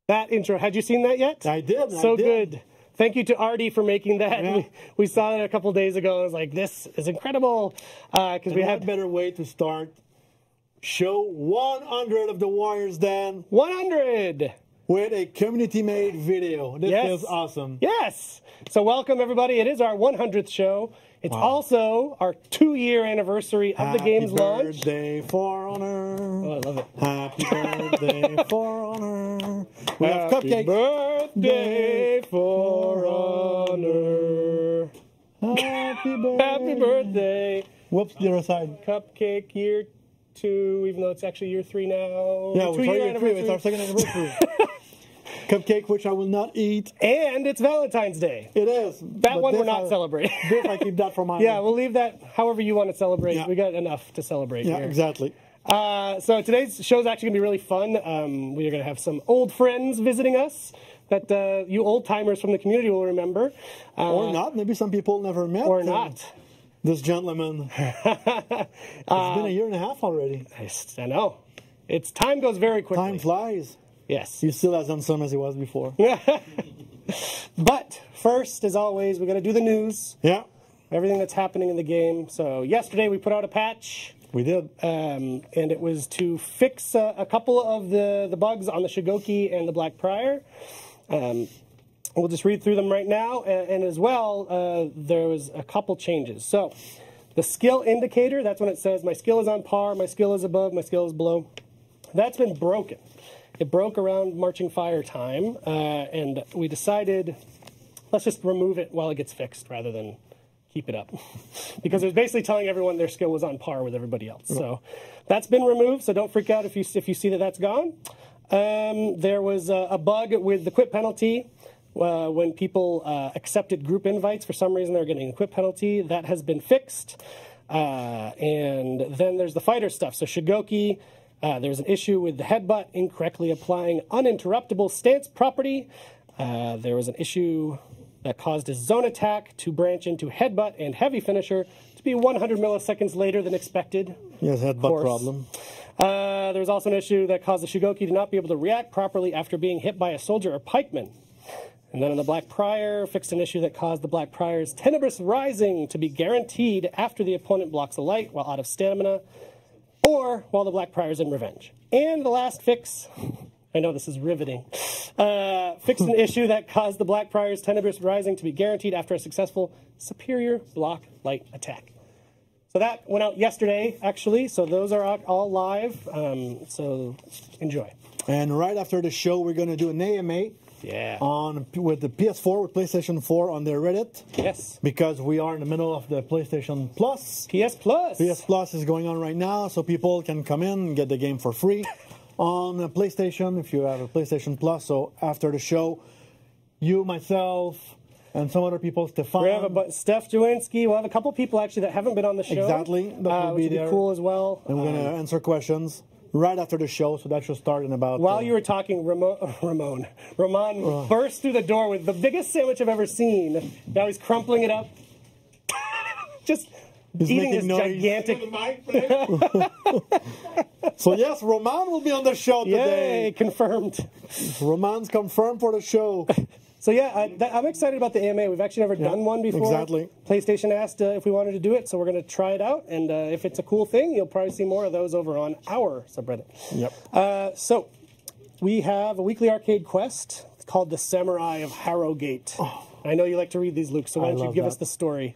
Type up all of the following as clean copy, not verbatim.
That intro, had you seen that yet? I did. So good. Thank you to Artie for making that. Yeah. We saw it a couple days ago. I was like, this is incredible. Because we had a better way to start. Show 100 of the Warriors Den 100 with a community-made video. This is awesome. Yes. So welcome, everybody. It is our 100th show. It's also our 2-year anniversary of the game's launch. Happy birthday, For Honor. Oh, I love it. Happy birthday, For Honor. We have Happy cupcake. birthday, For Honor. Happy birthday. Happy birthday. Whoops, the other side. Cupcake year 2, even though it's actually year 3 now. Yeah, we're 2-year anniversary. It's our second anniversary. Cupcake, which I will not eat. And it's Valentine's Day. It is. That one we're not celebrating. This I keep that for my Yeah, we'll leave that however you want to celebrate. Yeah. We got enough to celebrate Yeah, here. exactly. So today's show is actually going to be really fun. We are going to have some old friends visiting us that you old-timers from the community will remember. Or not. Maybe some people never met. Or not. This gentleman. It's been a year and a half already. I know. Time goes very quickly. Time flies. Yes. He's still as handsome as he was before. But first, as always, we're going to do the news. Yeah. Everything that's happening in the game. So yesterday we put out a patch. We did. And it was to fix a couple of the bugs on the Shigoki and the Black Prior. We'll just read through them right now. And as well, there was a couple changes. So the skill indicator, that's when it says my skill is on par, my skill is above, my skill is below. That's been broken. It broke around Marching Fire time, and we decided, let's just remove it while it gets fixed rather than keep it up. Because it was basically telling everyone their skill was on par with everybody else. So that's been removed, so don't freak out if you see that that's gone. There was a bug with the quit penalty. When people accepted group invites, for some reason they were getting a quit penalty. That has been fixed. And then there's the fighter stuff. So Shigoki, there's an issue with the headbutt incorrectly applying uninterruptible stance property. There was an issue that caused his zone attack to branch into headbutt and heavy finisher to be 100 milliseconds later than expected. Yes, headbutt problem. There was also an issue that caused the Shigoki to not be able to react properly after being hit by a soldier or pikeman. And then on the Black Prior, fixed an issue that caused the Black Prior's Tenebrous Rising to be guaranteed after the opponent blocks a light while out of stamina, or while the Black Prior's in revenge. And the last fix, I know this is riveting, fixed an issue that caused the Black Prior's Tenebrous Rising to be guaranteed after a successful superior block light attack. So that went out yesterday, actually, so those are all live, so enjoy. And right after the show, we're going to do an AMA. Yeah. With the PS4, with PlayStation 4 on their Reddit. Yes. Because we are in the middle of the PlayStation Plus. PS Plus. PS Plus is going on right now, so people can come in and get the game for free on PlayStation if you have a PlayStation Plus. So after the show, you, myself, and some other people, Stefan. We have Steph Joanski. We'll have a couple people actually that haven't been on the show. Exactly. That will be there. Cool as well. And we're going to answer questions right after the show, so that should start in about... While you were talking, Ramon burst through the door with the biggest sandwich I've ever seen. Now he's crumpling it up. Just he's eating this noise. gigantic... So yes, Roman will be on the show today. Yay, confirmed. Roman's confirmed for the show. So yeah, I'm excited about the AMA. We've actually never done one before. Exactly. PlayStation asked if we wanted to do it, so we're going to try it out. And if it's a cool thing, you'll probably see more of those over on our subreddit. Yep. So we have a weekly arcade quest. It's called The Samurai of Harrogate. Oh. I know you like to read these, Luke, so why don't you give us the story?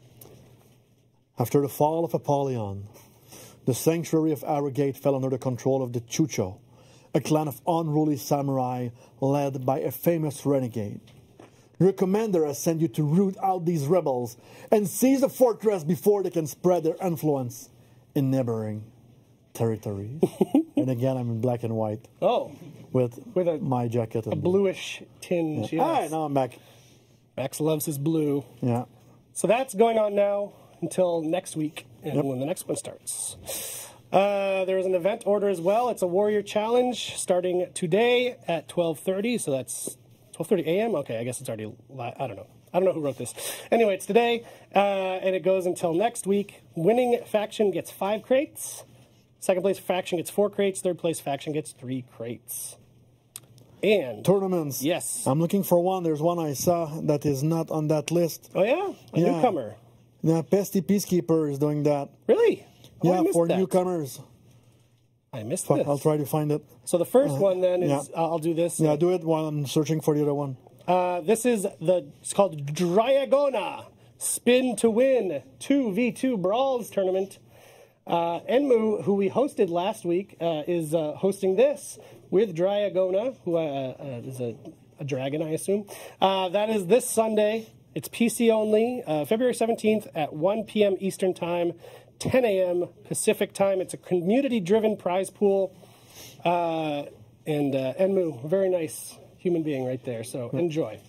After the fall of Apollyon, the sanctuary of Harrogate fell under the control of the Chucho, a clan of unruly samurai led by a famous renegade. Your commander has sent you to root out these rebels and seize the fortress before they can spread their influence in neighboring territories. And again, I'm in black and white. Oh. With my jacket. A bluish tinge. Yeah. Yes. Hi, now I'm back. Max loves his blue. Yeah. So that's going on now until next week, and when the next one starts. There's an event order as well. It's a Warrior Challenge starting today at 12:30, so that's 12:30 a.m.? Okay, I guess it's already, I don't know who wrote this. Anyway, it's today, and it goes until next week. Winning faction gets 5 crates. Second place faction gets 4 crates. Third place faction gets 3 crates. And tournaments. yes. I'm looking for one. There's one I saw that is not on that list. Oh, yeah? A newcomer. Yeah, Pesty Peacekeeper is doing that. Really? Oh, Yeah, for newcomers. I missed this. I'll try to find it. So the first one then is, I'll do this. Yeah, do it while I'm searching for the other one. This is it's called Dragona Spin to Win 2v2 Brawls Tournament. Enmu, who we hosted last week, is hosting this with Dragona, who is a dragon, I assume. That is this Sunday. It's PC only, February 17th at 1 p.m. Eastern Time, 10 a.m. Pacific Time. It's a community-driven prize pool. And Enmu, a very nice human being right there, so enjoy.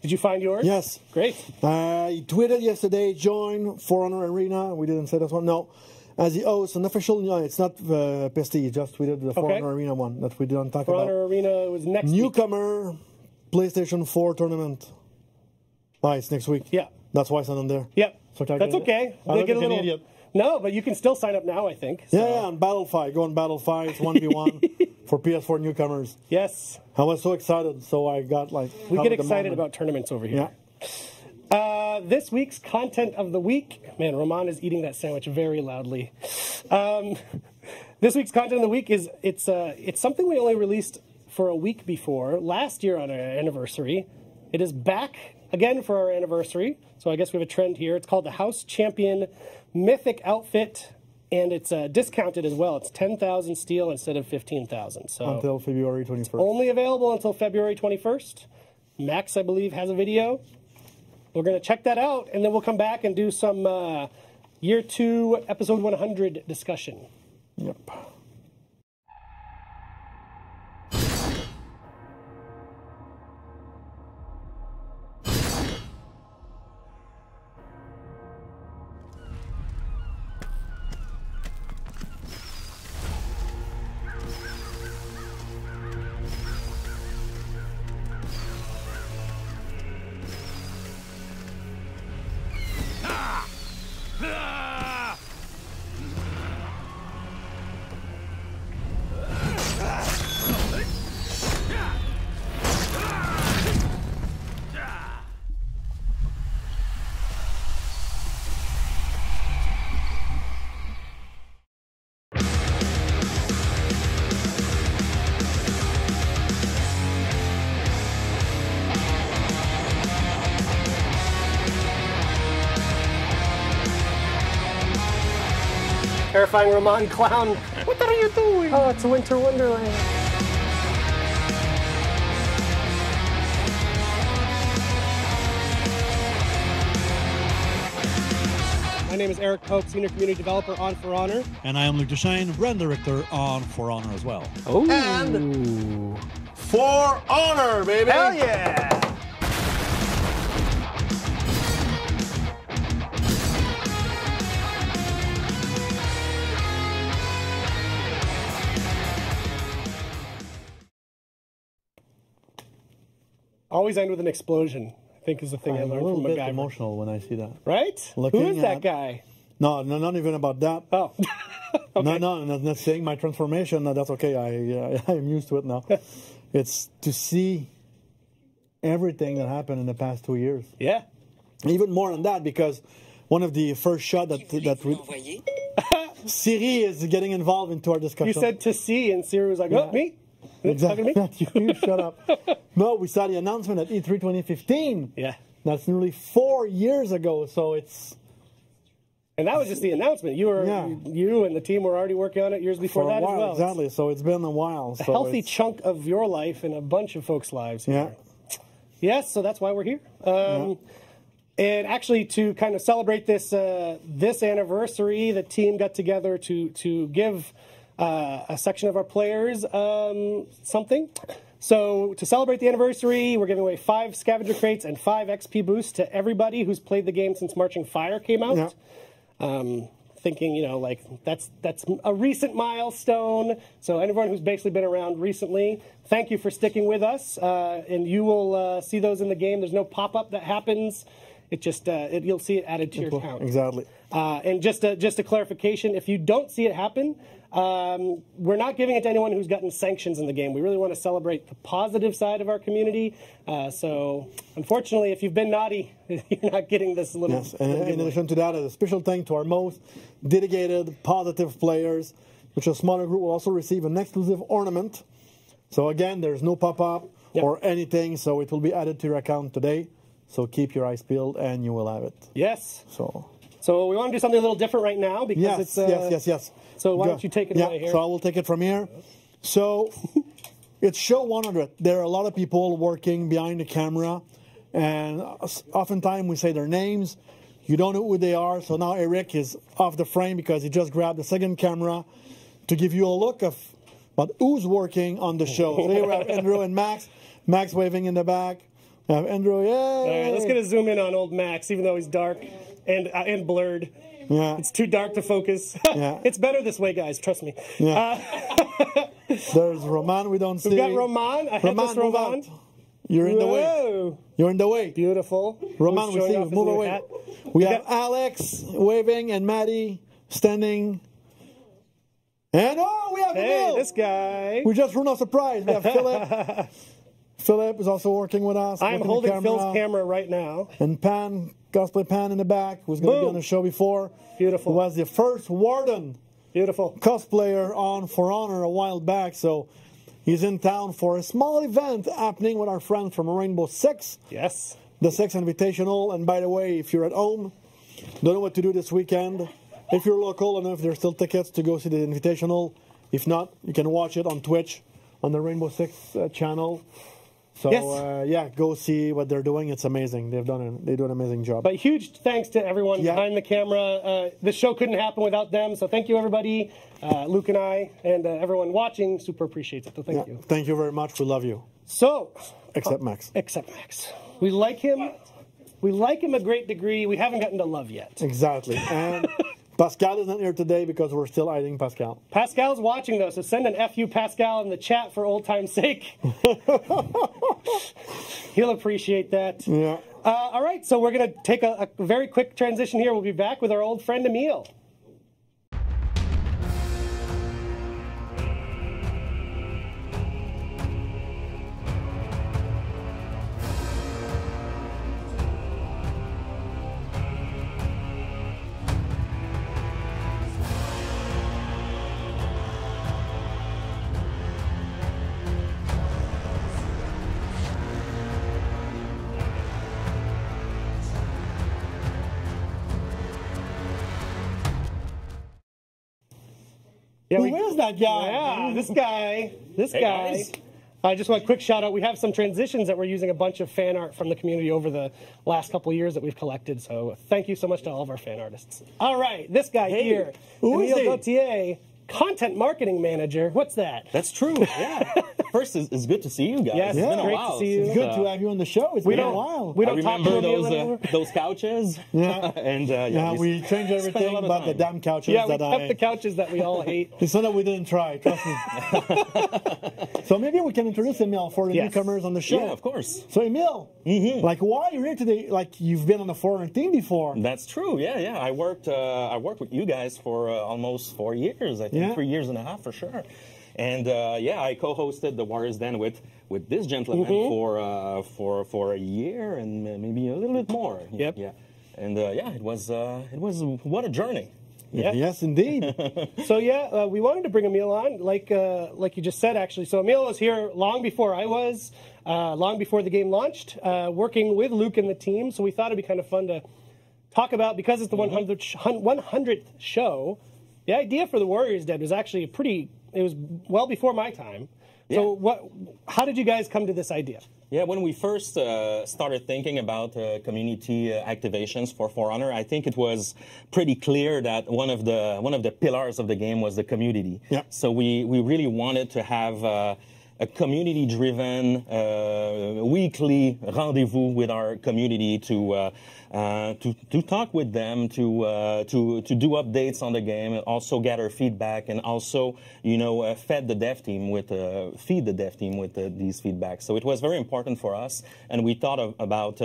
Did you find yours? Yes. Great. I tweeted yesterday, join For Honor Arena. We didn't say that one. No. As the host, an official, no, it's not Pesty. He just tweeted the For Honor Arena one that we didn't talk about. For Honor Arena was next Newcomer PlayStation 4 tournament. Ah, it's next week. Yeah. That's why it's not on there. Yep. So that's okay. I look like an idiot. No, but you can still sign up now, I think. So. Yeah, on Battle 5. Go on Battle 5. It's 1v1 for PS4 newcomers. Yes. I was so excited, so I got like... We get excited about tournaments over here. Yeah. This week's content of the week... Man, Roman is eating that sandwich very loudly. This week's content of the week is... It's something we only released for a week before. Last year on our anniversary. It is back again for our anniversary. So I guess we have a trend here. It's called the House Champion Mythic Outfit, and it's discounted as well. It's 10,000 steel instead of 15,000. So until February 21st. Only available until February 21st. Max, I believe, has a video. We're going to check that out, and then we'll come back and do some Year 2, Episode 100 discussion. Yep. Terrifying Roman clown. What are you doing? Oh, it's a winter wonderland. My name is Eric Pope, Senior Community Developer on For Honor. And I am Luke Deschain, Brand Director on For Honor as well. Oh. And For Honor, baby! Hell yeah! Always end with an explosion, I think is the thing I learned from MacGyver. I'm a little bit emotional when I see that. Right? Looking Who is that guy? No, not even about that. Oh. Okay. No, not saying my transformation. No, that's okay. I'm used to it now. It's to see everything that happened in the past 2 years. Yeah. Even more than that, because one of the first shot that Siri is getting involved into our discussion. You said to see, and Siri was like, oh, me? Exactly. You shut up. No, we saw the announcement at E3 2015. Yeah. That's nearly 4 years ago, so it's... And that was just the announcement. You and the team were already working on it years before that as well. Exactly, so it's been a while. A healthy chunk of your life and a bunch of folks' lives here. Yeah. Yes, so that's why we're here. And actually, to kind of celebrate this anniversary, the team got together to give a section of our players something. So to celebrate the anniversary, we're giving away 5 scavenger crates and 5 XP boosts to everybody who's played the game since Marching Fire came out. Yeah. Thinking, like that's a recent milestone. So anyone who's basically been around recently, thank you for sticking with us. And you will see those in the game. There's no pop-up that happens. It just you'll see it added to your account. Exactly. And just a clarification, if you don't see it happen, We're not giving it to anyone who's gotten sanctions in the game. We really want to celebrate the positive side of our community. So, unfortunately, if you've been naughty, you're not getting this little... Yes, and in addition to that, a special thank to our most dedicated, positive players, which a smaller group will also receive an exclusive ornament. So again, there's no pop-up or anything, so it will be added to your account today. So keep your eyes peeled, and you will have it. Yes. So we want to do something a little different right now because it's... Yes. So why don't you take it away here? So I will take it from here. So it's show 100. There are a lot of people working behind the camera, and oftentimes we say their names. You don't know who they are. So now Eric is off the frame because he just grabbed the second camera to give you a look of who's working on the show. So here we have Andrew and Max. Max waving in the back. We have Andrew, yay! All right, let's get a zoom in on old Max, even though he's dark and blurred. Yeah. It's too dark to focus. Yeah. It's better this way, guys. Trust me. Yeah. There's Roman. We don't see. We've got Roman. Roman. You're in the way. You're in the way. Beautiful. Roman, we see you. Move away. Hat. We have Alex waving and Maddie standing. And we have Emil. This guy. We just ruined our surprise. We have Philip. Philip is also working with us. I'm holding Phil's camera right now. And Pan, Cosplay Pan in the back, who's going to be on the show before. Beautiful. Who was the first Warden. Beautiful. Cosplayer on For Honor a while back. So he's in town for a small event happening with our friends from Rainbow Six. Yes. The Six Invitational. And by the way, if you're at home, don't know what to do this weekend, if you're local and if there's still tickets to go see the Invitational, if not, you can watch it on Twitch on the Rainbow Six channel. So go see what they're doing. It's amazing. They do an amazing job. But huge thanks to everyone behind the camera. This show couldn't happen without them. So thank you, everybody. Luke and I and everyone watching super appreciates it. So thank you. Thank you very much. We love you. So except Max. Except Max. We like him. We like him a great degree. We haven't gotten to love yet. Exactly. And Pascal is not here today because we're still hiding Pascal. Pascal's watching, though, so send an FU Pascal in the chat for old time's sake. He'll appreciate that. Yeah. All right, so we're going to take a very quick transition here. We'll be back with our old friend Emil. Who is that guy? Yeah, this guy. Guys. I just want a quick shout out. We have some transitions that we're using a bunch of fan art from the community over the last couple of years that we've collected. So thank you so much to all of our fan artists. All right, this guy here, Emil Gauthier, content marketing manager. What's that? That's true. Yeah. First, it's good to see you guys. Yes, it's been a great while. to see you. It's good to have you on the show. It's been a while. We don't I talk to remember Emil anymore. those couches. Yeah. And we changed everything but the damn couches. Yeah, we kept the couches that we all hate. It's not that we didn't try, trust me. So maybe we can introduce Emil for the newcomers on the show. Yeah, of course. So Emil, like why are you here today? Like you've been on the foreign team before. That's true. Yeah. I worked with you guys for almost 4 years. I think 3 years and a half for sure. And I co-hosted the Warriors Den with this gentleman for a year and maybe a little bit more. Yep. Yeah. And it was what a journey. Yeah. Yes, indeed. So we wanted to bring Emil on, like you just said, actually. So Emil was here long before I was, long before the game launched, working with Luke and the team. So we thought it'd be kind of fun to talk about, because it's the 100th show. The idea for the Warriors Den was actually it was well before my time. So how did you guys come to this idea? Yeah, when we first started thinking about community activations for For Honor, I think it was pretty clear that one of the pillars of the game was the community. Yeah. So we really wanted to have a community-driven weekly rendezvous with our community to talk with them, to do updates on the game, and also gather feedback, and also feed the dev team with these feedbacks. So it was very important for us, and we thought about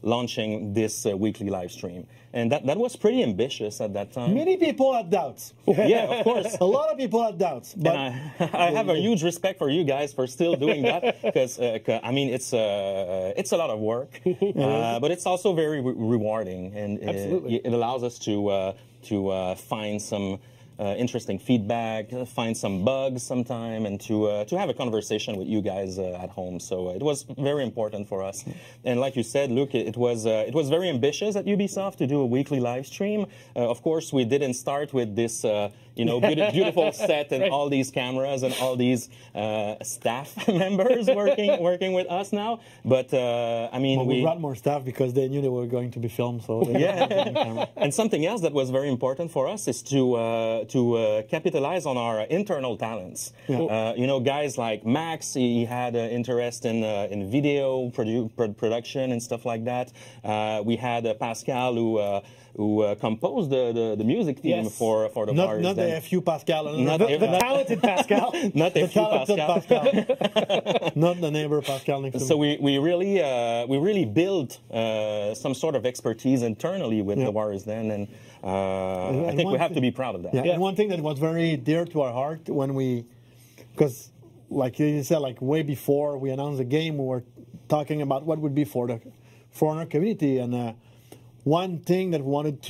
launching this weekly live stream. and that was pretty ambitious at that time. Many people had doubts. Yeah, of course. A lot of people had doubts. But And I have a huge respect for you guys for still doing that, because I mean it's a lot of work, but it's also very rewarding, and it allows us to find some interesting feedback, find some bugs sometime, and to have a conversation with you guys at home. So it was very important for us. And like you said, Luke, it was very ambitious at Ubisoft to do a weekly live stream. Of course, we didn't start with this beautiful set and all these cameras and all these staff members working with us now. But I mean, we brought more staff because they knew they were going to be filmed. So yeah. And something else that was very important for us is to capitalize on our internal talents. Yeah. Guys like Max, he had an interest in video production and stuff like that. We had Pascal who composed the music theme for the bars. Not the FU Pascal. The talented Pascal. Not the FU Pascal. Not the neighbor Pascal next to me. So we really built some sort of expertise internally with the Warriors then, and I think we have to be proud of that. Yeah. And one thing that was very dear to our heart because like you said, like way before we announced the game, we were talking about what would be for our community, and one thing that we wanted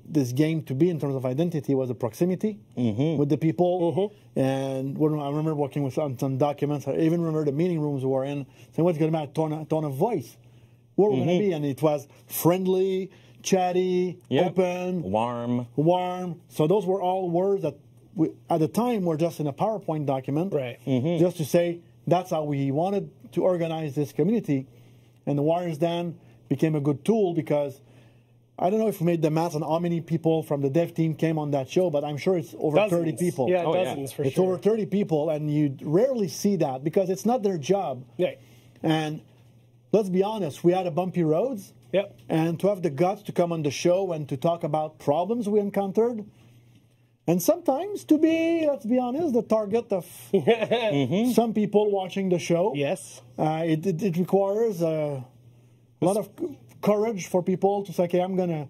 this game to be in terms of identity was the proximity with the people. And when I remember working with some documents, I even remember the meeting rooms we were in, saying what's going to be a tone of voice, what we're going to be, and it was friendly, chatty, open, warm. So those were all words that at the time were just in a PowerPoint document, right? Just to say that's how we wanted to organize this community. And the Warriors then became a good tool because I don't know if we made the math on how many people from the dev team came on that show, but I'm sure it's over dozens. 30 people. Yeah, dozens for sure. It's over 30 people, and you rarely see that because it's not their job. Right. And let's be honest, we had a bumpy roads. Yep. And to have the guts to come on the show and to talk about problems we encountered, and sometimes to be, let's be honest, the target of some people watching the show. Yes. It requires a lot of courage for people to say, okay, I'm going to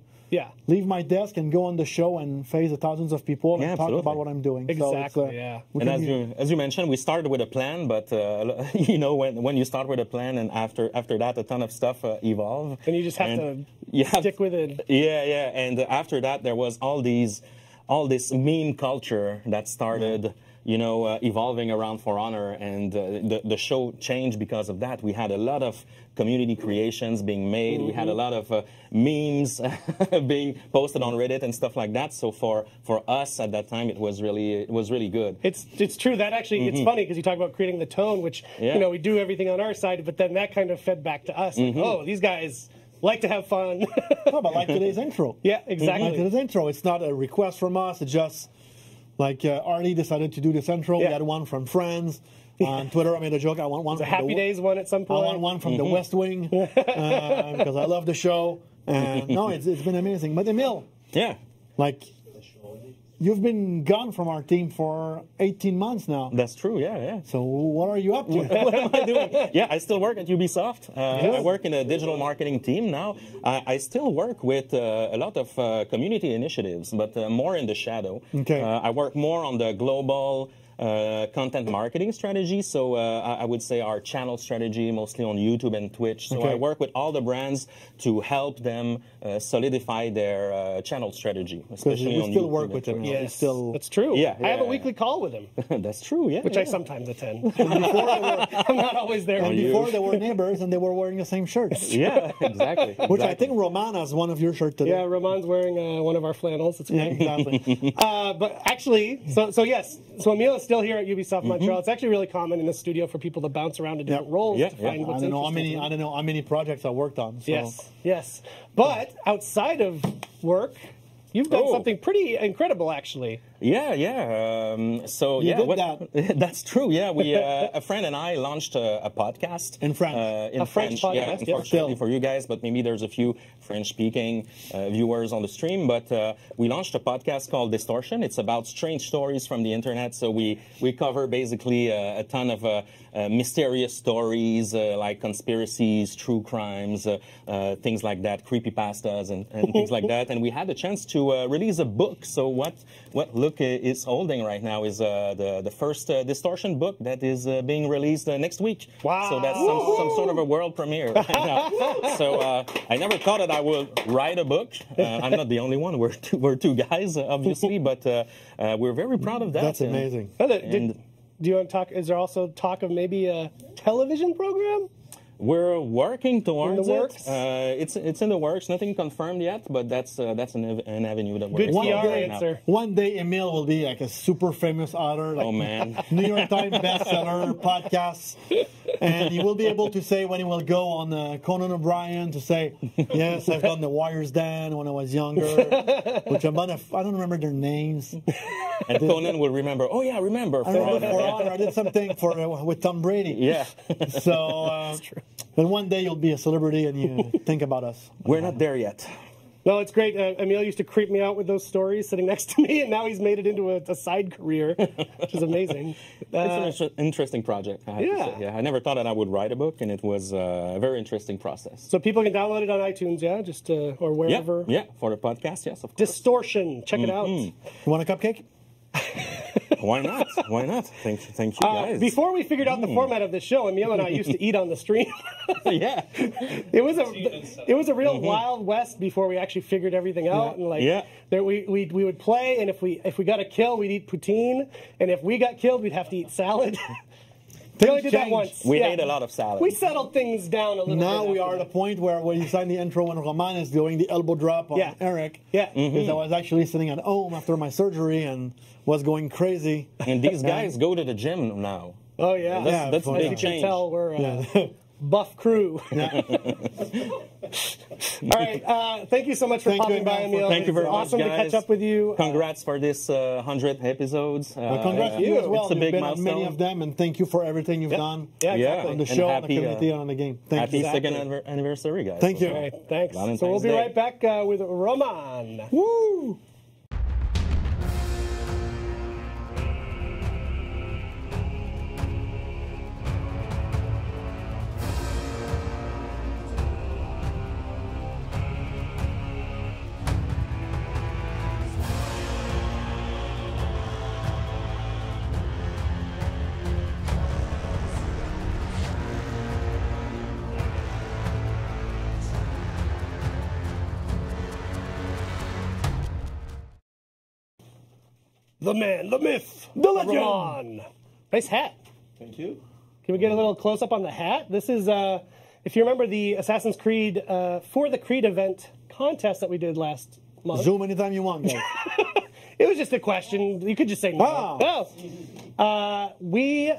leave my desk and go on the show and face the thousands of people and talk about what I'm doing. Exactly, so And as you mentioned, we started with a plan, but when you start with a plan and after that, a ton of stuff evolve. And you just have to stick with it. Yeah. And after that, there was all this meme culture that started evolving around For Honor, and the show changed because of that. We had a lot of community creations being made. We had a lot of memes being posted on Reddit and stuff like that. So for us at that time, it was really good. It's true that actually it's funny because you talk about creating the tone, which we do everything on our side, but then that kind of fed back to us. Like, oh, these guys like to have fun. But like today's intro. Yeah, exactly. Like today's intro. It's not a request from us. It's just like Arlie decided to do this intro. We had one from friends. On Twitter, I made a joke. I want one. It's a Happy Days one at some point. I want one from the West Wing because I love the show. No, it's been amazing. But Emil, like you've been gone from our team for 18 months now. That's true. Yeah. So what are you up to? What am I doing? Yeah, I still work at Ubisoft. I work in a digital marketing team now. I still work with a lot of community initiatives, but more in the shadow. Okay. I work more on the global content marketing strategy. So I would say our channel strategy, mostly on YouTube and Twitch. So I work with all the brands to help them solidify their channel strategy, especially on YouTube. We still work with them. Yes, that's true. Yeah, I have a weekly call with him. That's true. Yeah, which I sometimes attend. I'm not always there. And before they were neighbors and they were wearing the same shirts. Yeah, exactly. Which I think Roman has one of your shirts today. Yeah, Roman's wearing one of our flannels. It's great. Exactly. But actually, so yes, so Emil is still here at Ubisoft Montreal. It's actually really common in the studio for people to bounce around to different roles to find what's interesting. I don't know how many projects I worked on. So. Yes. But outside of work, you've done something pretty incredible, actually. So You yeah, did that. that's true. Yeah, we a friend and I launched a podcast In French. A French podcast, Yeah, yeah. unfortunately for you guys, but maybe there's a few French-speaking viewers on the stream. But we launched a podcast called Distortion. It's about strange stories from the internet. So we cover basically a ton of mysterious stories like conspiracies, true crimes, things like that, creepypastas and things like that. And we had the chance to release a book. So what Luke is holding right now is the first Distortion book that is being released next week. Wow. So that's some sort of a world premiere right now. So I never thought that I would write a book. I'm not the only one. We're two guys, obviously, but we're very proud of that. That's amazing. Do you want to talk? Is there also talk of maybe a television program? We're working towards In the works? it. It's in the works. Nothing confirmed yet, but that's an avenue that we're Good exploring PR right now. answer. One day, Emil will be like a super famous author, like Oh man. New York Times bestseller, podcasts, and he will be able to say when he will go on Conan O'Brien to say, "Yes, I've done the Wires Den when I was younger," which I don't remember their names. And Conan will remember. Oh yeah, remember. I remember For Honor, I did something with Tom Brady. Yeah. So, and one day you'll be a celebrity and you think about us. We're not there yet. No, it's great. Emil used to creep me out with those stories sitting next to me, and now he's made it into a side career, which is amazing. It's an interesting project. I have to Yeah. say. Yeah. I never thought that I would write a book, and it was a very interesting process. So people can download it on iTunes, yeah, just or Yeah, wherever. yeah, for the podcast, yes, of course. Distortion, check it out. You want a cupcake? Why not? Why not? Thank you, guys. Before we figured out the format of the show, Emil and I used to eat on the stream. Yeah. It was a real Wild West before we actually figured everything out. And we would play, and if we got a kill, we'd eat poutine, and if we got killed, we'd have to eat salad. We only did that once. We ate a lot of salad. We settled things down a little bit. Now we are at after a point where when you sign the intro when Roman is doing the elbow drop on Eric. Yeah. Because I was actually sitting at home after my surgery and was going crazy. And these guys go to the gym now. Oh yeah, That's a As big you can change. tell, we're buff crew. All right, thank you so much for Thank you, popping by, Emil. Emil. Thank you very It's much, awesome guys. to catch up with you. Congrats for this 100 episodes. Congrats to you as well. It's a You've big been milestone. on many of them, and thank you for everything you've done Yeah, exactly. on the And show, on happy, the community, and on the game. Thank Happy you. second anniversary, guys. Thank you. All right, thanks. Valentine's So we'll be Day. right back with Roman. Woo! The man, the myth, the legend. Roman. Nice hat. Thank you. Can we get a little close up on the hat? This is, if you remember the Assassin's Creed For the Creed event contest that we did last month. Zoom anytime you want, guys. It was just a question. You could just say no. No. We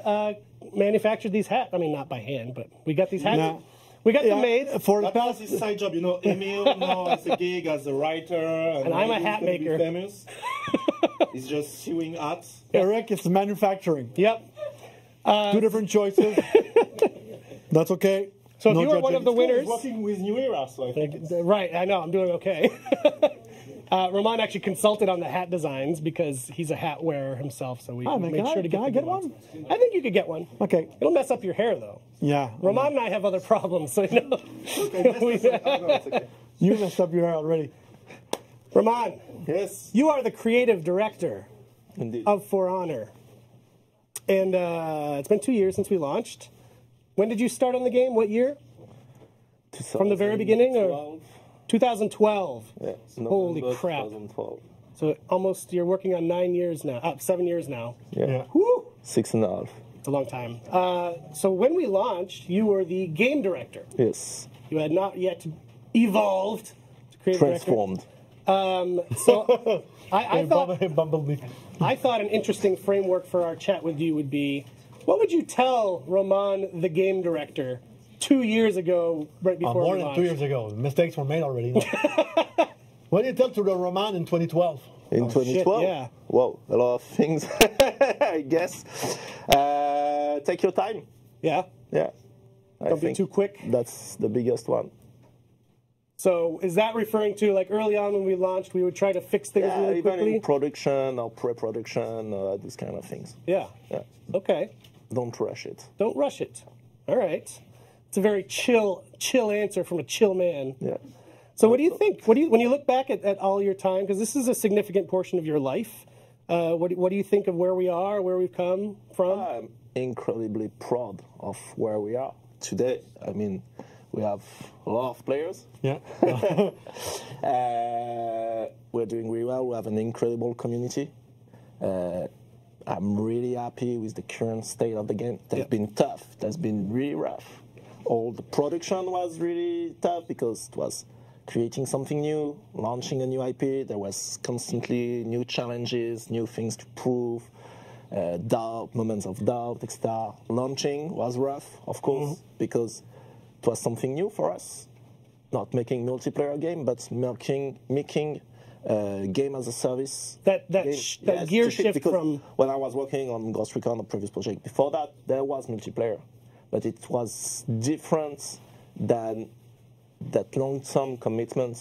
manufactured these hats. I mean, not by hand, but we got these hats. No. We got them made. For the That was past, his side job, Emil now has a gig as a writer, and I'm a maybe hat he's gonna be maker. Famous. He's just sewing hats. Eric, it's manufacturing. Yep. Two different choices. That's okay. So if No you were one judging. of the winners, He's working with New Era, so I think. right? I know I'm doing okay. Roman actually consulted on the hat designs because he's a hat wearer himself, so we made sure to get can I the get good ones. one? I think you could get one. Okay. It'll mess up your hair though. Yeah. Roman and I have other problems, so you know. It's okay. You messed up your hair already. Roman, Yes, you are the creative director indeed. of For Honor, and it's been 2 years since we launched. When did you start on the game? What year? From the very beginning, or 2012? Yeah, Holy November crap. 2012. So almost you're working on 9 years now. 7 years now. Yeah. Woo! 6.5. It's a long time. So when we launched, you were the game director. Yes. You had not yet evolved to creative Transformed. director. So I thought Bumblebee. I thought an interesting framework for our chat with you would be, what would you tell Roman, the game director, 2 years ago, right before More we than launched? 2 years ago. Mistakes were made already. What did you tell to the Roman in 2012? in 2012. Shit, yeah. Wow, a lot of things, I guess. Take your time. Yeah. Yeah. Don't be too quick. That's the biggest one. So is that referring to like early on when we launched, we would try to fix things really even quickly? in production or pre-production, these kind of things. Yeah. Yeah. Okay. Don't rush it. Don't rush it. All right. It's a very chill answer from a chill man. Yeah. So what do you think? When you look back at all your time, because this is a significant portion of your life, what do you think of where we are, where we've come from? I'm incredibly proud of where we are today. I mean, we have a lot of players. Yeah. We're doing really well. We have an incredible community. I'm really happy with the current state of the game. It's been tough. It has been really rough. All the production was really tough because it was creating something new, launching a new IP. There was constantly new challenges, new things to prove, doubt, moments of doubt, etc. Launching was rough, of course, because it was something new for us. Not making multiplayer game, but making game as a service. That gear shift from... When I was working on Ghost Recon, the previous project, before that, there was multiplayer. But it was different than that long-term commitment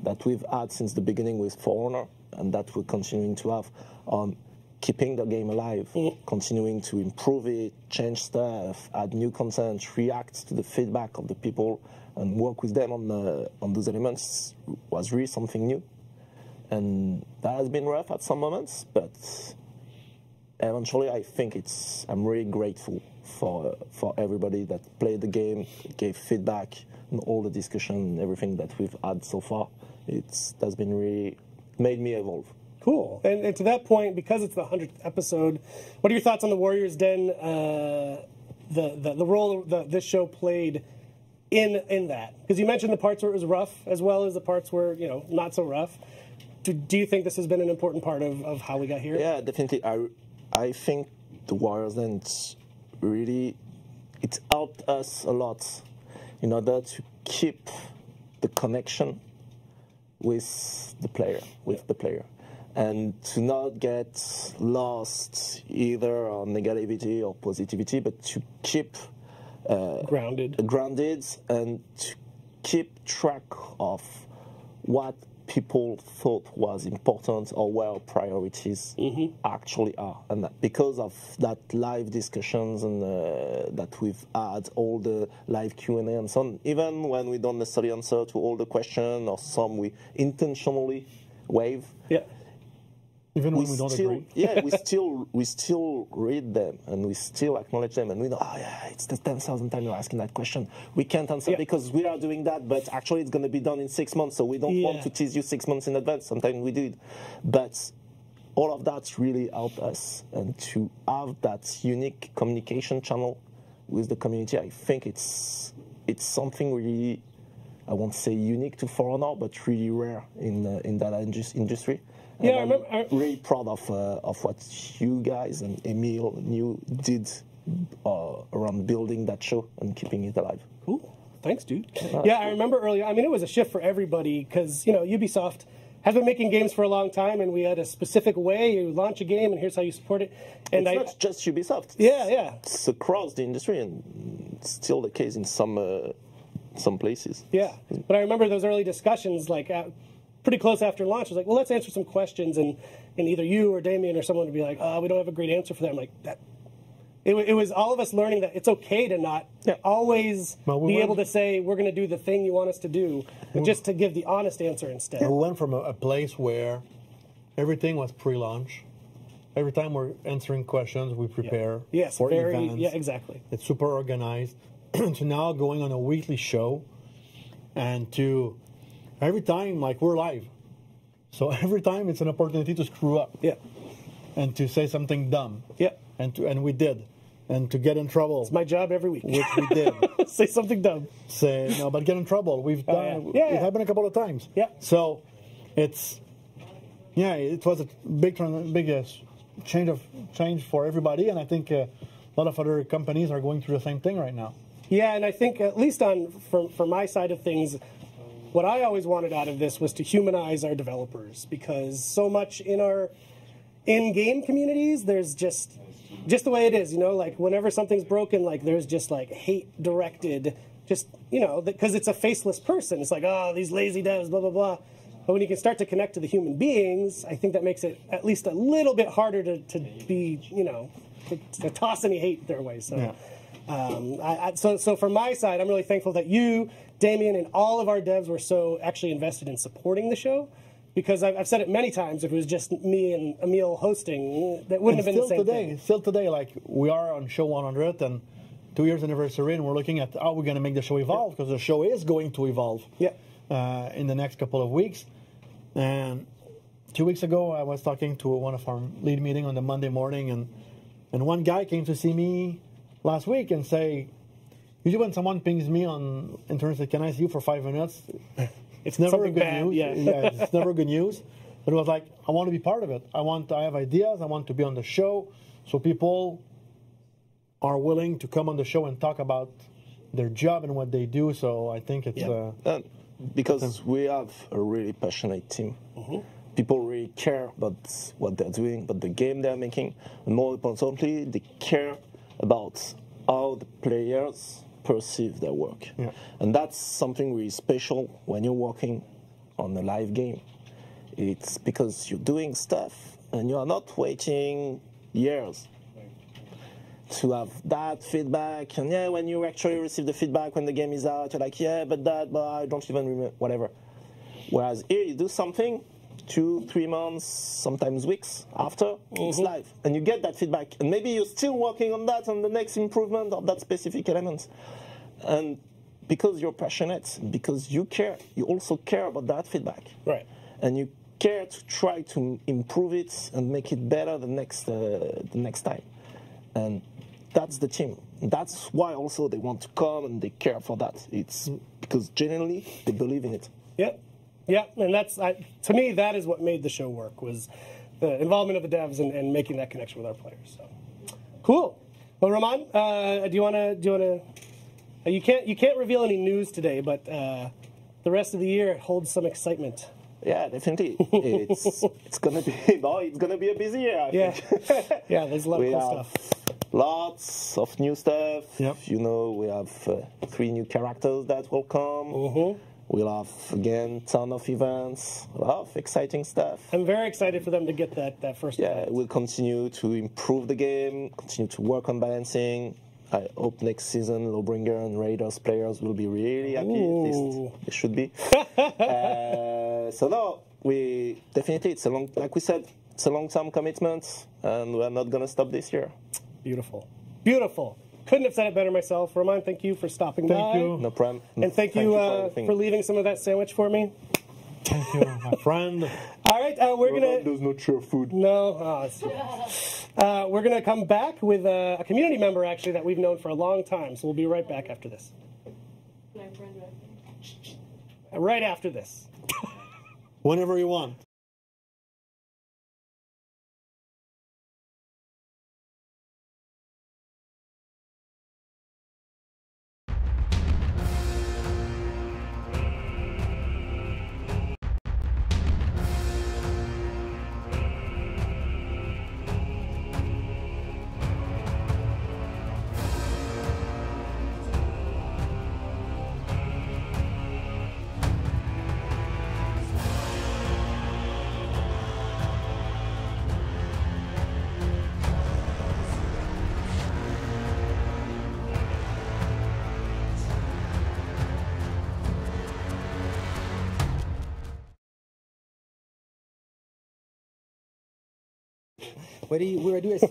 that we've had since the beginning with For Honor, and that we're continuing to have on keeping the game alive, continuing to improve it, change stuff, add new content, react to the feedback of the people, and work with them on those elements was really something new. And that has been rough at some moments, but eventually I think I'm really grateful for everybody that played the game, gave feedback, and all the discussion and everything that we've had so far. That's been really made me evolve. Cool. And to that point, because it's the 100th episode, what are your thoughts on the Warriors Den, the role that this show played in that? Because you mentioned the parts where it was rough, as well as the parts where, not so rough. Do you think this has been an important part of how we got here? Yeah, definitely. I think the Warriors Den, it helped us a lot in order to keep the connection with the player, and to not get lost either on negativity or positivity, but to keep grounded and to keep track of what people thought was important or where our priorities actually are. And that because of that live discussions and that we've had, all the live Q&A and so on, even when we don't necessarily answer to all the questions or some we intentionally waive. Yeah. Even when we don't agree. Yeah, we still read them and we still acknowledge them, and we know, it's the 10,000th time you're asking that question. We can't answer because we are doing that, but actually it's going to be done in 6 months, so we don't want to tease you 6 months in advance. Sometimes we do it. But all of that's really helped us, and to have that unique communication channel with the community, I think it's something really, I won't say unique to For Honor, but really rare in that industry. Yeah, I'm really proud of what you guys and Emil did around building that show and keeping it alive. Cool. Thanks, dude. Yeah, I remember earlier, it was a shift for everybody because, Ubisoft has been making games for a long time, and we had a specific way you launch a game, and here's how you support it. And it's not just Ubisoft. Yeah. It's across the industry, and it's still the case in some places. Yeah, but I remember those early discussions, pretty close after launch. I was like, well, let's answer some questions, and either you or Damien or someone would be like, we don't have a great answer for that. I'm like, that. It was all of us learning that it's okay to not always be able to say we're going to do the thing you want us to do, but just to give the honest answer instead. We went from a place where everything was pre-launch. Every time we're answering questions, we prepare for events. Yeah, exactly. It's super organized. To now going on a weekly show, and to every time we're live. So every time it's an opportunity to screw up. Yeah. And to say something dumb. Yeah. And we did. And to get in trouble. It's my job every week. Which we did. Say something dumb. But get in trouble. We've done it happened a couple of times. Yeah. So it was a big change for everybody, and I think a lot of other companies are going through the same thing right now. Yeah, and I think at least for my side of things, what I always wanted out of this was to humanize our developers, because so much in our in-game communities, there's just the way it is, you know, like whenever something's broken, like there's just like hate directed, just, you know, because it's a faceless person. It's like, oh, these lazy devs, blah, blah, blah. But when you can start to connect to the human beings, I think that makes it at least a little bit harder to be, you know, to toss any hate their way. So, yeah. So from my side, I'm really thankful that you, Damien, and all of our devs were so actually invested in supporting the show. Because I've said it many times, if it was just me and Emil hosting, that wouldn't have been the same thing. Still today, like, we are on show 100 and 2 years anniversary, and we're looking at how we're going to make the show evolve, because the show is going to evolve in the next couple of weeks. And 2 weeks ago, I was talking to one of our lead meeting on the Monday morning, and one guy came to see me last week and say, usually when someone pings me on in terms of, can I see you for 5 minutes? It's never good news. Yeah. It's never good news. But it was like, I want to be part of it. I have ideas. I want to be on the show. So people are willing to come on the show and talk about their job and what they do. So I think it's... because we have a really passionate team. Mm-hmm. People really care about what they're doing, about the game they're making. And more importantly, they care about how the players perceive their work. Yeah. And that's something really special when you're working on a live game. It's because you're doing stuff and you are not waiting years to have that feedback. And yeah, when you actually receive the feedback when the game is out, you're like, yeah, but I don't even remember, whatever. Whereas here you do something 2-3 months, sometimes weeks after it's live, and you get that feedback, and maybe you're still working on that and the next improvement of that specific element. And because you're passionate, because you care, you also care about that feedback, right? And you care to try to improve it and make it better the next time. And that's the team. That's why also they want to come and they care for that. It's because genuinely they believe in it. Yep. Yeah, and that's to me that is what made the show work, was the involvement of the devs and making that connection with our players. So cool. Well, Roman, do you want to? You can't reveal any news today, but the rest of the year holds some excitement. Yeah, definitely. It's gonna be a busy year. I think. Yeah. There's a lot of cool stuff. Lots of new stuff. Yep. You know, we have 3 new characters that will come. Mm-hmm. We'll have, again, ton of events, a lot of exciting stuff. I'm very excited for them to get that first event. We'll continue to improve the game, continue to work on balancing. I hope next season Lawbringer and Raiders players will be really happy. At least they should be. So no, we definitely, like we said, it's a long-term commitment, and we're not going to stop this year. Beautiful. Beautiful. Couldn't have said it better myself. Roman, thank you for stopping by. Thank you. No problem. And thank you for leaving some of that sandwich for me. Thank you, my friend. All right, we're going to... Does not share food. No. We're going to come back with a community member, actually, that we've known for a long time. So we'll be right back after this. Right after this. Whenever you want. Where do I sit?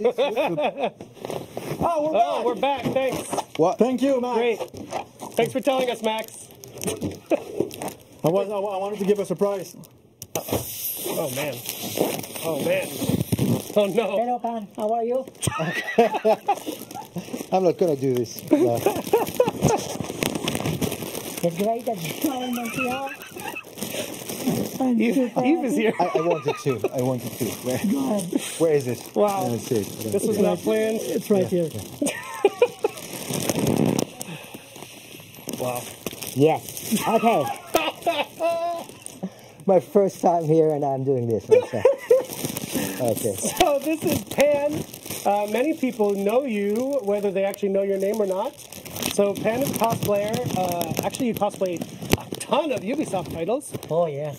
Oh, we're back. Thanks. What? Thank you, Max. Great. Thanks for telling us, Max. I wanted to give a surprise. Oh man. Oh no. Hello, Pan. How are you? I'm not gonna do this. It's great that you're in Montreal. Eve is here. I wanted to. Where is it? Wow. This was not planned. It's right here. Wow. Yes. Okay. My first time here, and I'm doing this. Okay. Okay. So this is Pan. Many people know you, whether they actually know your name or not. So Pan is a cosplayer. Actually, you cosplay a ton of Ubisoft titles. Oh, yeah.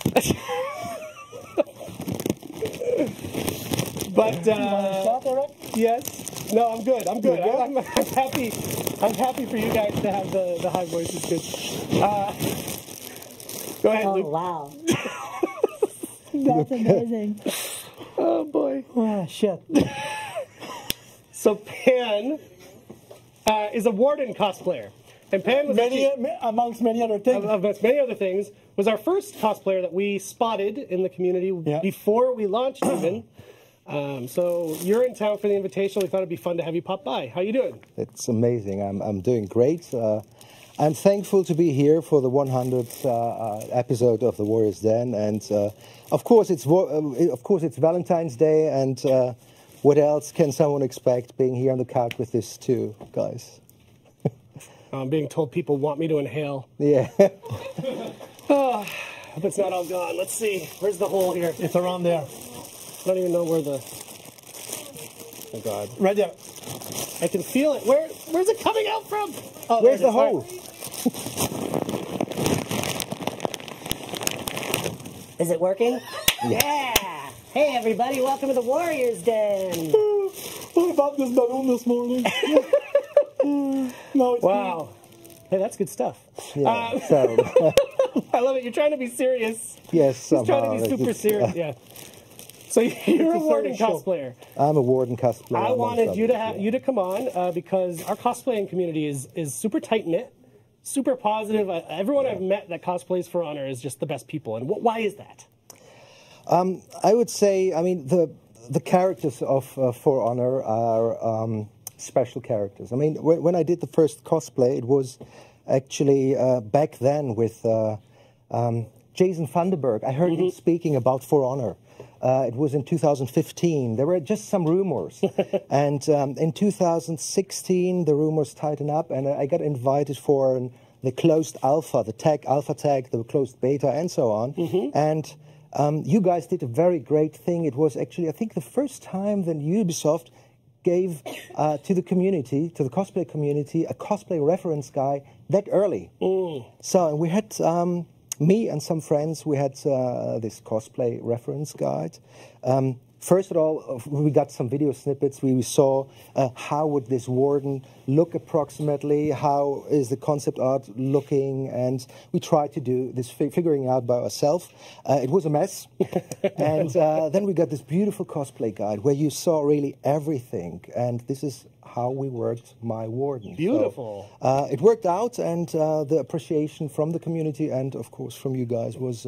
But Stop already? yes. No, I'm good. I'm good. I'm happy. I'm happy for you guys to have the high voices. Good. Go ahead, Oh, Luke. wow. That's amazing. Oh boy. Oh, shit. So Pan is a Warden cosplayer, and Pan was Amongst many other things. amongst many other things, was our first cosplayer that we spotted in the community before we launched even. So you're in town for the invitation. We thought it'd be fun to have you pop by. How you doing? It's amazing. I'm doing great. I'm thankful to be here for the 100th episode of the Warriors Den, and of course it's Valentine's Day, and what else can someone expect being here on the couch with these two guys? I'm being told people want me to inhale. Yeah. Oh, hope it's not all gone. Let's see. Where's the hole here? It's around there. I don't even know where the. Oh God! Right there. I can feel it. Where's it coming out from? Oh, Where's there the it is. hole? Is it working? Yeah. Hey, everybody. Welcome to the Warriors Den. What about this balloon this morning? No, it's Wow. Hey, that's good stuff. Yeah. So I love it. You're trying to be serious. yes, He's somehow. trying to be super it's- serious. Yeah. So you're a Warden cosplayer. I'm a Warden cosplayer. I wanted amongst you to others, have yeah. you to come on because our cosplaying community is super tight knit, super positive. Everyone I've met that cosplays For Honor is just the best people. And why is that? I would say, I mean, the characters of For Honor are special characters. I mean, when I did the first cosplay, it was actually back then with Jason Vandenberg. I heard him speaking about For Honor. It was in 2015. There were just some rumors. And in 2016, the rumors tightened up, and I got invited for the closed alpha, the alpha tag, the closed beta, and so on. And you guys did a very great thing. It was actually, I think, the first time that Ubisoft gave to the community, to the cosplay community, a cosplay reference guide that early. So we had me and some friends. We had this cosplay reference guide. First of all, we got some video snippets. We saw how would this warden look approximately, how is the concept art looking, and we tried to do this figuring out by ourselves. It was a mess. And then we got this beautiful cosplay guide where you saw really everything, and this is how we worked my warden. Beautiful. So, it worked out, and the appreciation from the community and, of course, from you guys was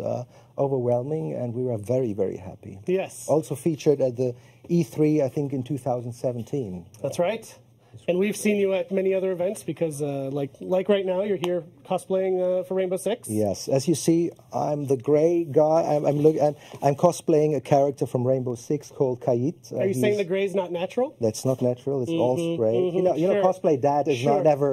overwhelming, and we were very, very happy. Yes. Also featured at the E3, I think, in 2017. That's right. And we've seen you at many other events because, like right now, you're here cosplaying for Rainbow Six. Yes, as you see, I'm the gray guy. I'm cosplaying a character from Rainbow Six called Kayit. Are you saying the gray's not natural? That's not natural. It's all spray. You know, sure. cosplay dad is Sure. not never.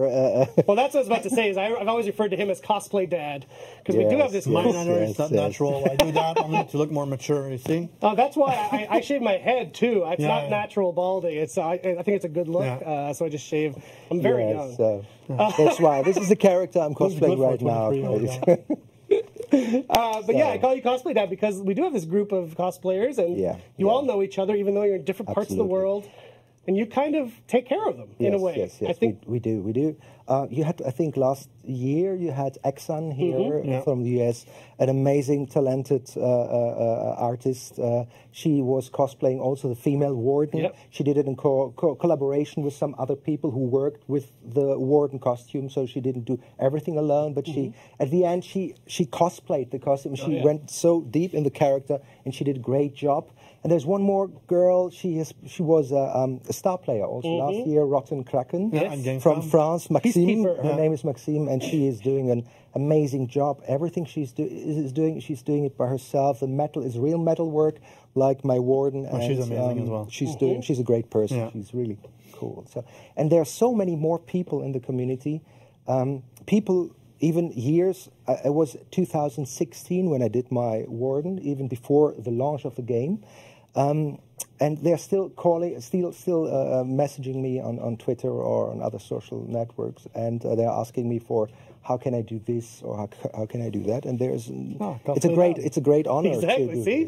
Well, that's what I was about to say. Is I've always referred to him as cosplay dad because we do have this. Mine, mindset. I know it's not natural. I do that only to look more mature, you see? Oh, that's why I shave my head too. It's Yeah, not yeah. natural balding. It's I think it's a good look. Yeah. So I just shave. I'm very Yes, young. so that's why this is the character I'm Looks cosplaying good for right now. 23-year-old guy. But yeah, I call you cosplay dad because we do have this group of cosplayers, and you all know each other, even though you're in different parts of the Absolutely. world, and you kind of take care of them in a way. Yes, I think we do. You had, I think, last year you had Exxon here Yeah. from the US, an amazing, talented artist. She was cosplaying also the female warden. Yep. She did it in collaboration with some other people who worked with the warden costume, so she didn't do everything alone. But she, at the end, she cosplayed the costume. She went so deep in the character, and she did a great job. And there's one more girl. She was a star player also last year, Rotten Kraken and from France. Maxime, Peacekeeper. her name is Maxime, and she is doing an amazing job. Everything she's doing it by herself. The metal is real metal work, like my warden. Oh, she's amazing as well. She's a great person. Yeah. She's really cool. So, and there are so many more people in the community. People even years. It was 2016 when I did my Warden, even before the launch of the game. And they're still calling, still messaging me on Twitter or on other social networks, and they're asking me for how can I do this or how can I do that. And there's it's a great honor. Exactly. To See,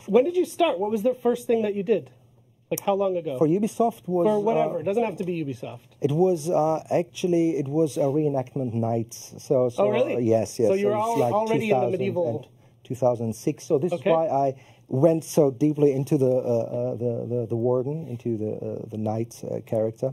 when did you start? What was the first thing that you did? Like how long ago? For Ubisoft was for whatever. It doesn't have to be Ubisoft. It was actually a reenactment night. So oh really? Yes. So you're like already in the medieval. 2006. So this is why I went so deeply into the Warden, into the knight character,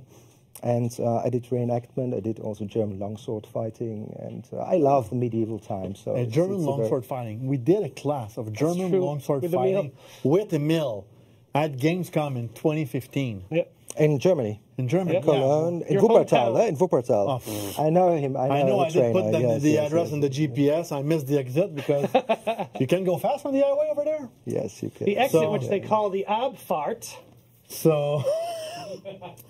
and I did reenactment. I did also German longsword fighting, and I love the medieval times. So German longsword fighting. We did a class of German longsword fighting with Emil at Gamescom in 2015. Yeah. In Germany. In Germany. Cologne. Yeah. In Wuppertal. In Wuppertal. Oh. I know him. I know I did put the address in the GPS. I missed the exit because you can go fast on the highway over there. Yes, you can. The exit, which they call the Abfahrt. So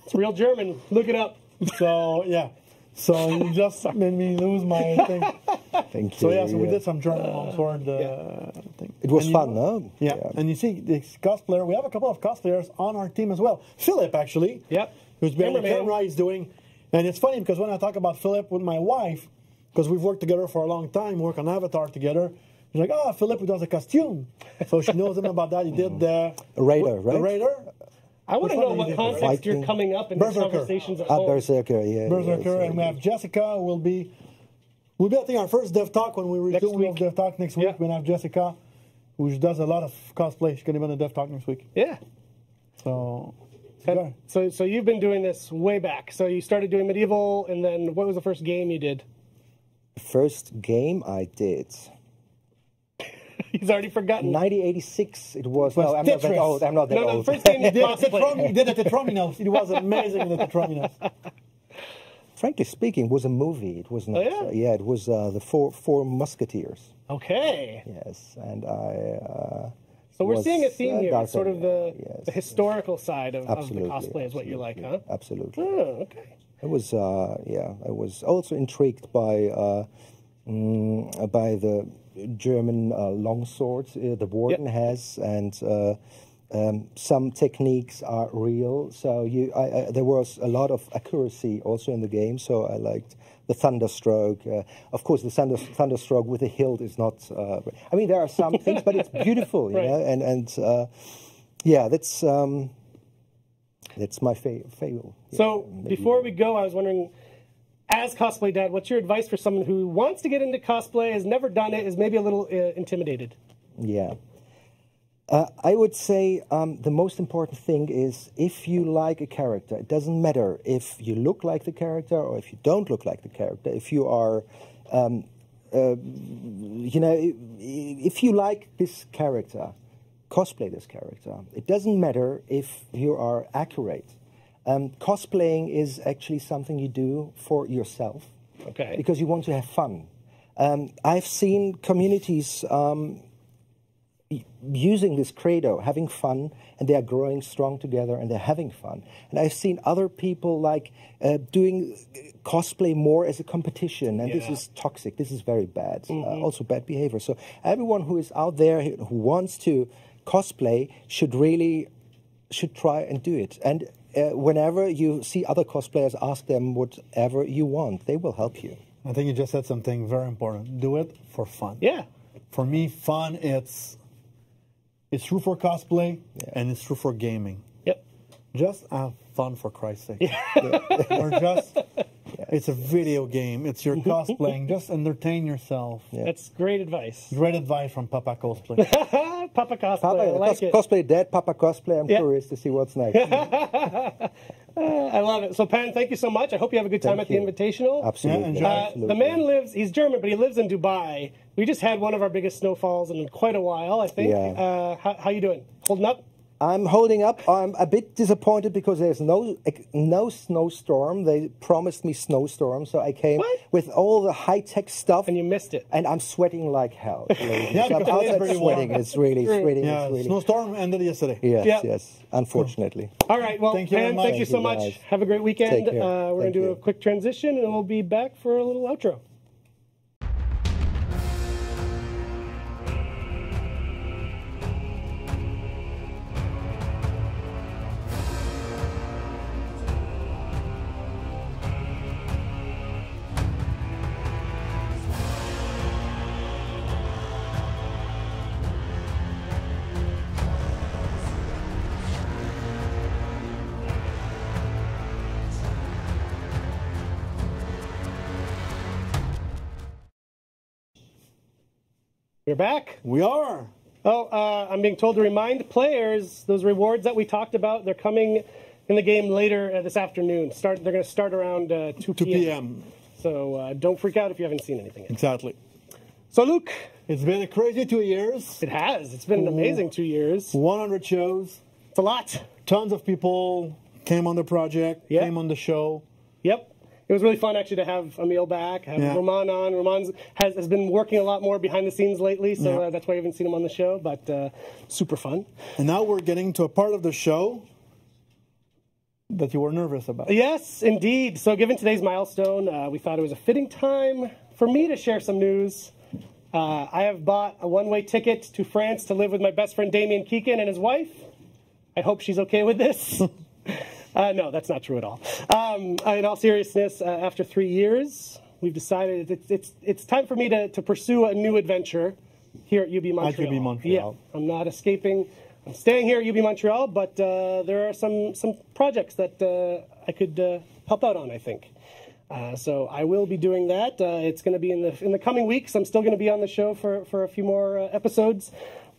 it's real German. Look it up. So yeah. So you just made me lose my thing. Thank you. So yeah, so we did some German longsword thing. It was fun, no? Yeah. And you see, this cosplayer, we have a couple of cosplayers on our team as well. Philip, actually. Yep. Who's been the camera he's doing. And it's funny because when I talk about Philip with my wife, because we've worked together for a long time, work on Avatar together, she's like, oh, Philip who does a costume. So she knows him about that. He did the Raider, right? The Raider. I want to know what context you're coming up in these conversations at home. Berserker, yeah. Berserker, and we have Jessica who will be I think, our first Dev Talk when we resume Dev Talk next week. We're going to have Jessica, who does a lot of cosplay. She's going to be on the Dev Talk next week. Yeah. So you've been doing this way back. So you started doing medieval, and then what was the first game you did? The first game I did. He's already forgotten. 1986 it was. No, I'm not that old. I'm not that old. No, the first game you did. He did the Tetrominos. It was amazing in the Tetrominos. Frankly speaking, it was a movie. It was not. Oh, yeah? It was the Four Musketeers. Okay. Yes, and I. So we're seeing a theme here, sort of the yes, historical side of the cosplay absolutely, is what you like, huh? Absolutely. Oh, okay. I was, I was also intrigued by the German longswords the Warden has, and some techniques are real. So there was a lot of accuracy also in the game. So I liked the Thunderstroke. Of course, the Thunderstroke with the hilt is not. I mean, there are some things, but it's beautiful, you know. And yeah, that's my favorite. So before we go, I was wondering, as Cosplay Dad, what's your advice for someone who wants to get into cosplay, has never done it, is maybe a little intimidated? Yeah. I would say the most important thing is if you like a character, it doesn't matter if you look like the character or if you don't look like the character. If you are, you know, if you like this character, cosplay this character. It doesn't matter if you are accurate. Cosplaying is actually something you do for yourself. Okay. Because you want to have fun. I've seen communities using this credo, having fun, and they are growing strong together and they're having fun. And I've seen other people like doing cosplay more as a competition, and this is toxic. This is very bad. Also bad behavior. So everyone who is out there who wants to cosplay should try and do it. And whenever you see other cosplayers, ask them whatever you want. They will help you. I think you just said something very important. Do it for fun. Yeah. For me, fun, it's true for cosplay, and it's true for gaming. Yep. Just have fun, for Christ's sake. Or just, it's a video game. It's your cosplaying. Just entertain yourself. Yeah. That's great advice. Great advice from Papa Cosplay. Papa Cosplay, Papa, I like it. Cosplay Dad, Papa Cosplay. I'm curious to see what's next. I love it. So, Pan, thank you so much. I hope you have a good time at the Invitational. Absolutely. The man lives, he's German, but he lives in Dubai. We just had one of our biggest snowfalls in quite a while, I think. Yeah. How you doing? Holding up? I'm holding up. I'm a bit disappointed because there's no snowstorm. They promised me snowstorm, so I came with all the high-tech stuff. And you missed it. And I'm sweating like hell. Yeah, So I'm because it's outside pretty sweating. warm. It's really sweating. Yeah, It's really... snowstorm ended yesterday. Yes, Yep. yes. Unfortunately. All right, well, Thank you very Pan, much. thank you so Thank you, much. guys. Have a great weekend. Take care. We're going Thank to do you. a quick transition, and we'll be back for a little outro. We're back. We are. Oh, I'm being told to remind players those rewards that we talked about. They're coming in the game later this afternoon. They're going to start around 2 p.m. So don't freak out if you haven't seen anything yet. Exactly. So Luke, It's been a crazy 2 years. it has. It's been an amazing 2 years. 100 shows. It's a lot. Tons of people came on the project, Yeah. came on the show. Yep. It was really fun actually to have Emil back, have Yeah. Roman on. Roman has been working a lot more behind the scenes lately, so Yeah. that's why you haven't seen him on the show, but super fun. And now we're getting to a part of the show that you were nervous about. Yes, indeed. So given today's milestone, we thought it was a fitting time for me to share some news. I have bought a one-way ticket to France to live with my best friend Damien Keegan and his wife. I hope she's okay with this. No, that's not true at all. In all seriousness, after 3 years, we've decided it's time for me to pursue a new adventure here at UB Montreal. At UB Montreal. Yeah, I'm not escaping. I'm staying here at UB Montreal, but there are some projects that I could help out on, I think. So I will be doing that. It's going to be in the coming weeks. I'm still going to be on the show for a few more episodes,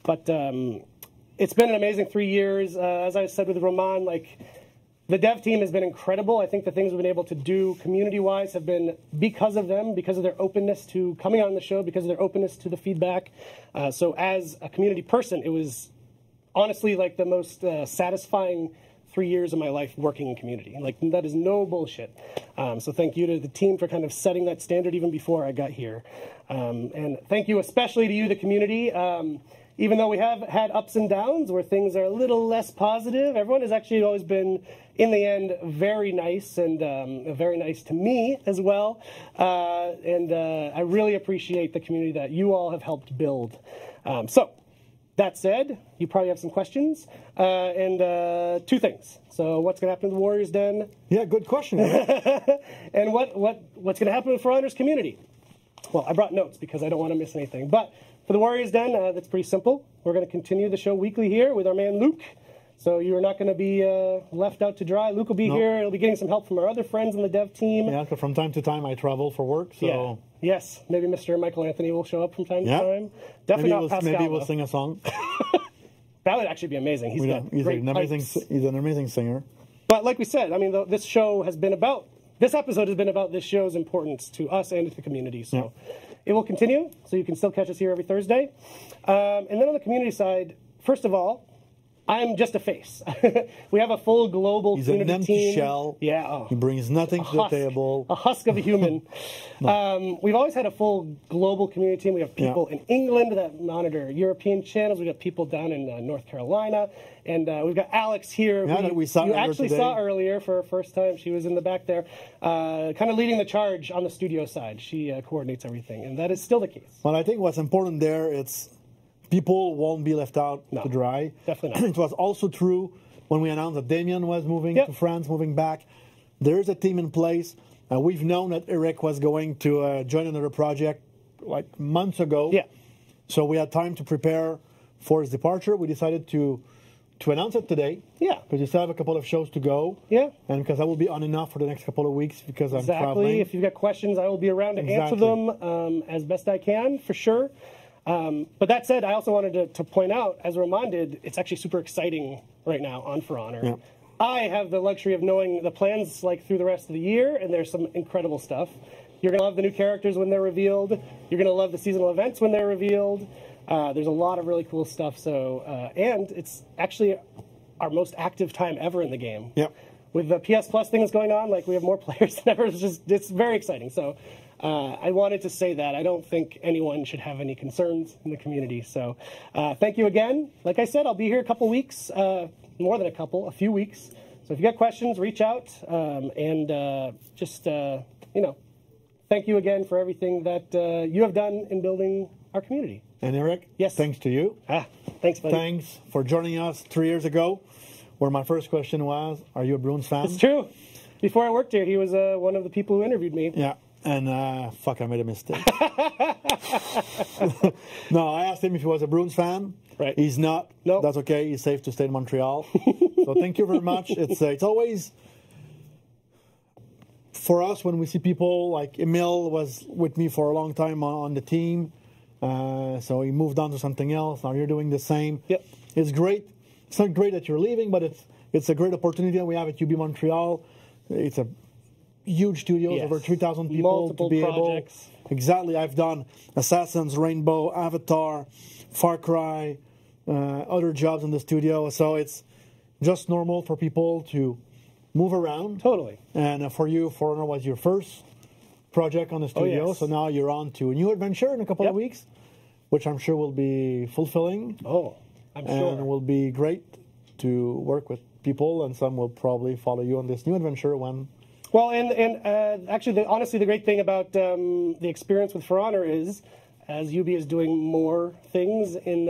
but it's been an amazing 3 years. As I said with Roman, like, the dev team has been incredible. I think the things we've been able to do community-wise have been because of them, because of their openness to coming on the show, because of their openness to the feedback. So as a community person, it was honestly like the most satisfying 3 years of my life working in community. Like, that is no bullshit. So thank you to the team for kind of setting that standard even before I got here. And thank you especially to you, the community. Even though we have had ups and downs where things are a little less positive, everyone has actually always been, in the end, very nice and very nice to me as well. And I really appreciate the community that you all have helped build. So that said, you probably have some questions. And two things. So what's going to happen to the Warriors Den? Yeah, good question. And what's going to happen with For Honor's community? Well, I brought notes because I don't want to miss anything. But for the Warriors Den, that's pretty simple. We're going to continue the show weekly here with our man Luke. So you're not going to be left out to dry. Luke will be here. He'll be getting some help from our other friends on the dev team. Yeah, because from time to time I travel for work, so... Yeah. Yes, maybe Mr. Michael Anthony will show up from time to time. Definitely maybe not Pascal. Maybe we'll sing a song. That would actually be amazing. He's got great pipes. He's an amazing singer. But like we said, I mean, this show has been about... This episode has been about this show's importance to us and to the community. So it will continue, so you can still catch us here every Thursday. And then on the community side, first of all, I'm just a face. We have a full global community He's an empty team. shell. Yeah. He brings nothing to the table. A husk of a human. We've always had a full global community team. We have people in England that monitor European channels. We've got people down in North Carolina. And we've got Alex here. That we saw you earlier actually today. saw earlier for her first time. She was in the back there, kind of leading the charge on the studio side. She coordinates everything. And that is still the case. Well, I think what's important there, it's people won't be left out to dry. Definitely not. It was also true when we announced that Damien was moving to France, moving back. There is a team in place. We've known that Eric was going to join another project like months ago. Yeah. So we had time to prepare for his departure. We decided to announce it today. Yeah. Because we still have a couple of shows to go. Yeah. And because I will be on and off for the next couple of weeks because I'm Exactly. traveling. If you've got questions, I will be around to answer them as best I can, for sure. But that said, I also wanted to point out, as Roman did, it's actually super exciting right now on For Honor. Yeah. I have the luxury of knowing the plans like through the rest of the year, and there's some incredible stuff. You're going to love the new characters when they're revealed. You're going to love the seasonal events when they're revealed. There's a lot of really cool stuff. So, and it's actually our most active time ever in the game. Yep. With the PS Plus things going on, like we have more players than ever. It's very exciting. So I wanted to say that. I don't think anyone should have any concerns in the community. So thank you again. Like I said, I'll be here a couple weeks, more than a few weeks. So if you got questions, reach out. Thank you again for everything that you have done in building our community. And Eric, yes, thanks to you. Thanks, buddy. Thanks for joining us 3 years ago, where my first question was, are you a Bruins fan? It's true. Before I worked here, he was one of the people who interviewed me. Yeah, and fuck, I made a mistake. No, I asked him if he was a Bruins fan. Right. He's not. Nope. That's okay. He's safe to stay in Montreal. So thank you very much. It's always... For us, when we see people like Emil was with me for a long time on the team, so he moved on to something else. Now you're doing the same. Yep. It's great. It's not great that you're leaving, but it's a great opportunity that we have at UB Montreal. It's a huge studio, yes. Over 3,000 people. Multiple to be projects. able. Exactly. I've done Assassins, Rainbow, Avatar, Far Cry, other jobs in the studio. So it's just normal for people to move around. Totally. And for you, For Honor was your first project on the studio. Oh, yes. So now you're on to a new adventure in a couple of weeks, which I'm sure will be fulfilling. Oh, I'm sure. And will be great to work with people, and some will probably follow you on this new adventure when... Well, and actually, honestly, the great thing about the experience with For Honor is, as UB is doing more things in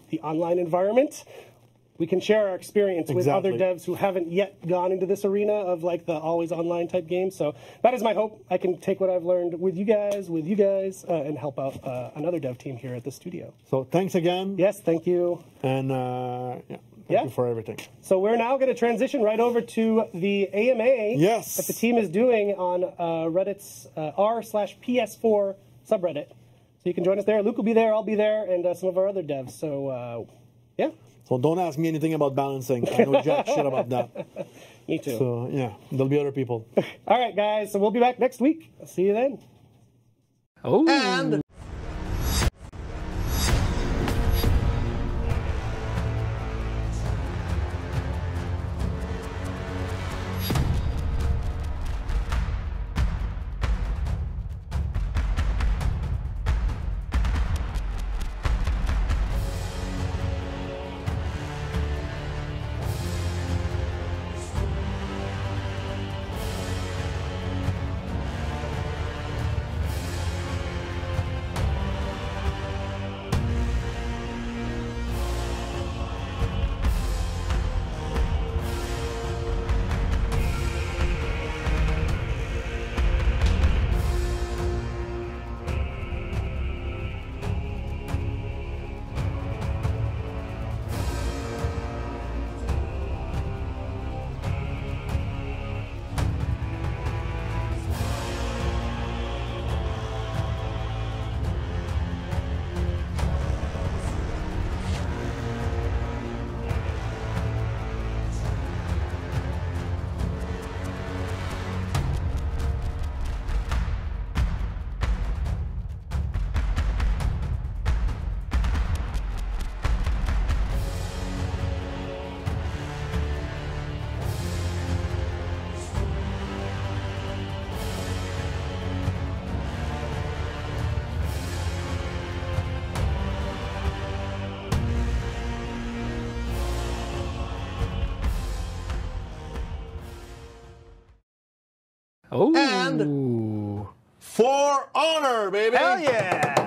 the online environment, we can share our experience with other devs who haven't yet gone into this arena of like the always online type games. So that is my hope. I can take what I've learned with you guys, and help out another dev team here at the studio. So thanks again. Yes, thank you. And thank you for everything. So we're now going to transition right over to the AMA that the team is doing on Reddit's r/PS4 subreddit. So you can join us there. Luke will be there, I'll be there, and some of our other devs. So, yeah. So don't ask me anything about balancing. I know jack shit about that. Me too. So, yeah, there'll be other people. All right, guys. So we'll be back next week. I'll see you then. Oh. And... Oh. And For Honor, baby! Hell yeah!